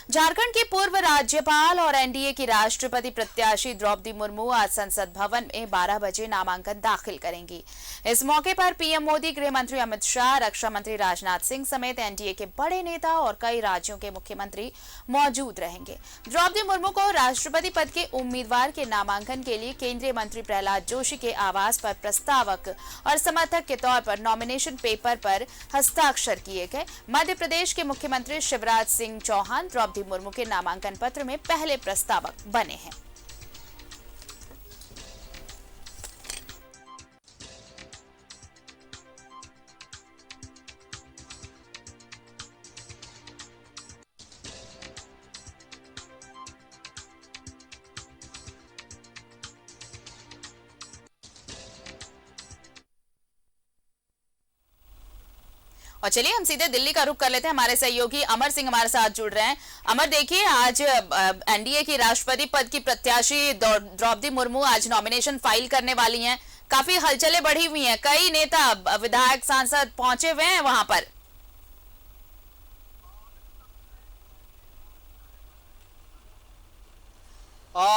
झारखंड की पूर्व राज्यपाल और एनडीए की राष्ट्रपति प्रत्याशी द्रौपदी मुर्मू आज संसद भवन में 12 बजे नामांकन दाखिल करेंगी। इस मौके पर पीएम मोदी, गृह मंत्री अमित शाह, रक्षा मंत्री राजनाथ सिंह समेत एनडीए के बड़े नेता और कई राज्यों के मुख्यमंत्री मौजूद रहेंगे। द्रौपदी मुर्मू को राष्ट्रपति पद के उम्मीदवार के नामांकन के लिए केंद्रीय मंत्री प्रहलाद जोशी के आवास पर प्रस्तावक और समर्थक के तौर पर नॉमिनेशन पेपर पर हस्ताक्षर किए गए। मध्य प्रदेश के मुख्यमंत्री शिवराज सिंह चौहान द्रौपदी मुर्मू के नामांकन पत्र में पहले प्रस्तावक बने हैं। और चलिए हम सीधे दिल्ली का रुख कर लेते हैं। हमारे सहयोगी अमर सिंह हमारे साथ जुड़ रहे हैं। अमर, देखिए आज एनडीए की राष्ट्रपति पद की प्रत्याशी द्रौपदी मुर्मू आज नॉमिनेशन फाइल करने वाली हैं। काफी हलचलें बढ़ी हुई हैं, कई नेता, विधायक, सांसद पहुंचे हुए हैं वहां पर।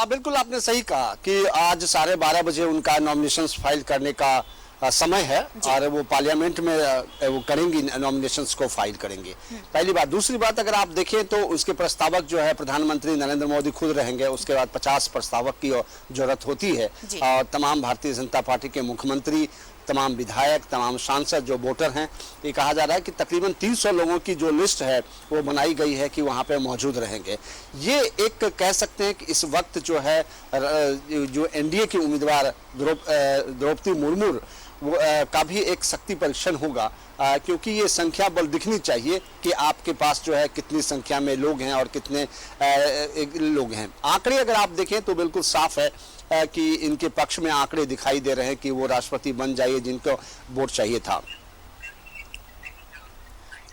बिल्कुल आपने सही कहा कि आज 12:30 बजे उनका नॉमिनेशन फाइल करने का समय है और वो पार्लियामेंट में वो करेंगी, नॉमिनेशंस को फाइल करेंगे। पहली बात। दूसरी बात, अगर आप देखें तो उसके प्रस्तावक जो है प्रधानमंत्री नरेंद्र मोदी खुद रहेंगे। उसके बाद 50 प्रस्तावक की जरूरत होती है और तमाम भारतीय जनता पार्टी के मुख्यमंत्री, तमाम विधायक, तमाम सांसद जो वोटर हैं, ये कहा जा रहा है कि तकरीबन 300 लोगों की जो लिस्ट है वो बनाई गई है कि वहाँ पे मौजूद रहेंगे। ये एक कह सकते हैं कि इस वक्त जो है जो एनडीए की उम्मीदवार द्रौपदी मुर्मू का भी एक शक्ति परीक्षण होगा, क्योंकि ये संख्या बल दिखनी चाहिए कि आपके पास जो है कितनी संख्या में लोग हैं और कितने लोग हैं। आंकड़े अगर आप देखें तो बिल्कुल साफ है कि इनके पक्ष में आंकड़े दिखाई दे रहे हैं कि वो राष्ट्रपति बन जाइए जिनको वोट चाहिए था।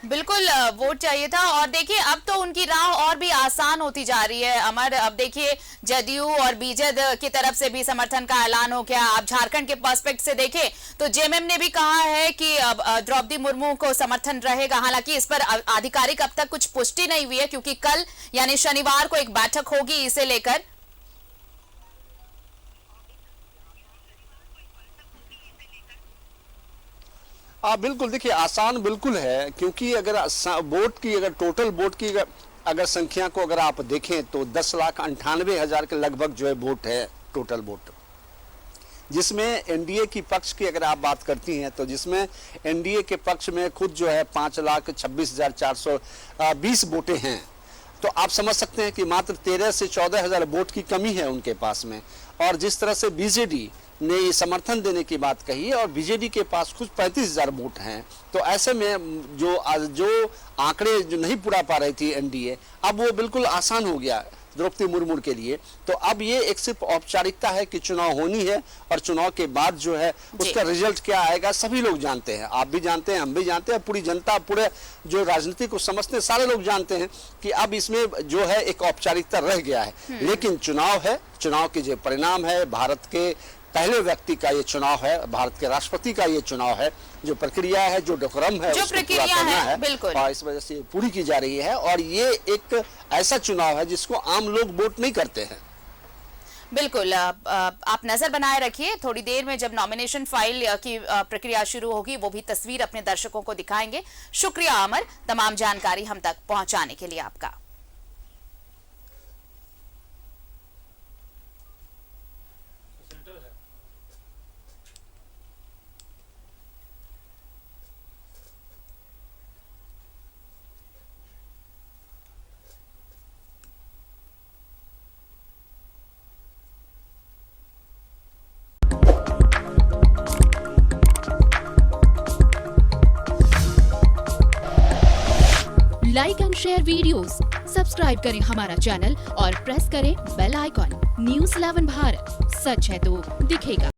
बिल्कुल वोट चाहिए था। और देखिए अब तो उनकी राह और भी आसान होती जा रही है अमर। अब देखिए जदयू और बीजेड की तरफ से भी समर्थन का ऐलान हो गया। आप झारखंड के पर्सपेक्ट से देखें तो जेएमएम ने भी कहा है कि अब द्रौपदी मुर्मू को समर्थन रहेगा। हालांकि इस पर आधिकारिक अब तक कुछ पुष्टि नहीं हुई है, क्योंकि कल यानी शनिवार को एक बैठक होगी इसे लेकर। बिल्कुल, देखिए आसान बिल्कुल है, क्योंकि अगर वोट की, अगर टोटल वोट की अगर संख्या को अगर आप देखें तो 10,98,000 के लगभग जो है वोट है टोटल वोट, जिसमें एनडीए की पक्ष की अगर आप बात करती हैं तो जिसमें एनडीए के पक्ष में खुद जो है 5,26,420 वोटें हैं। तो आप समझ सकते हैं कि मात्र 13 से 14,000 वोट की कमी है उनके पास में। और जिस तरह से बीजेडी ने समर्थन देने की बात कही है और बीजेडी के पास कुछ 35,000 वोट हैं, तो ऐसे में जो आंकड़े जो नहीं पूरा पा रही थी एनडीए, अब वो बिल्कुल आसान हो गया द्रौपदी मुर्मू के लिए। तो अब ये एक सिर्फ औपचारिकता है कि चुनाव होनी है और चुनाव के बाद जो है उसका रिजल्ट क्या आएगा सभी लोग जानते हैं। आप भी जानते हैं, हम भी जानते हैं, पूरी जनता, पूरे जो राजनीति को समझते हैं सारे लोग जानते हैं कि अब इसमें जो है एक औपचारिकता रह गया है। लेकिन चुनाव है, चुनाव के जो परिणाम है, भारत के पहले व्यक्ति का ये चुनाव है, भारत के राष्ट्रपति का ये चुनाव है, जो प्रक्रिया है, जो डेकोरम है, जो प्रक्रिया है, बिल्कुल। और इस वजह से पूरी की जा रही है और ये एक ऐसा चुनाव है जिसको आम लोग वोट नहीं करते हैं। बिल्कुल, आप नजर बनाए रखिए। थोड़ी देर में जब नॉमिनेशन फाइल की प्रक्रिया शुरू होगी वो भी तस्वीर अपने दर्शकों को दिखाएंगे। शुक्रिया अमर, तमाम जानकारी हम तक पहुंचाने के लिए आपका। Like and share videos, subscribe करें हमारा चैनल और प्रेस करें बेल आइकॉन। न्यूज़ 11 भारत, सच है तो दिखेगा।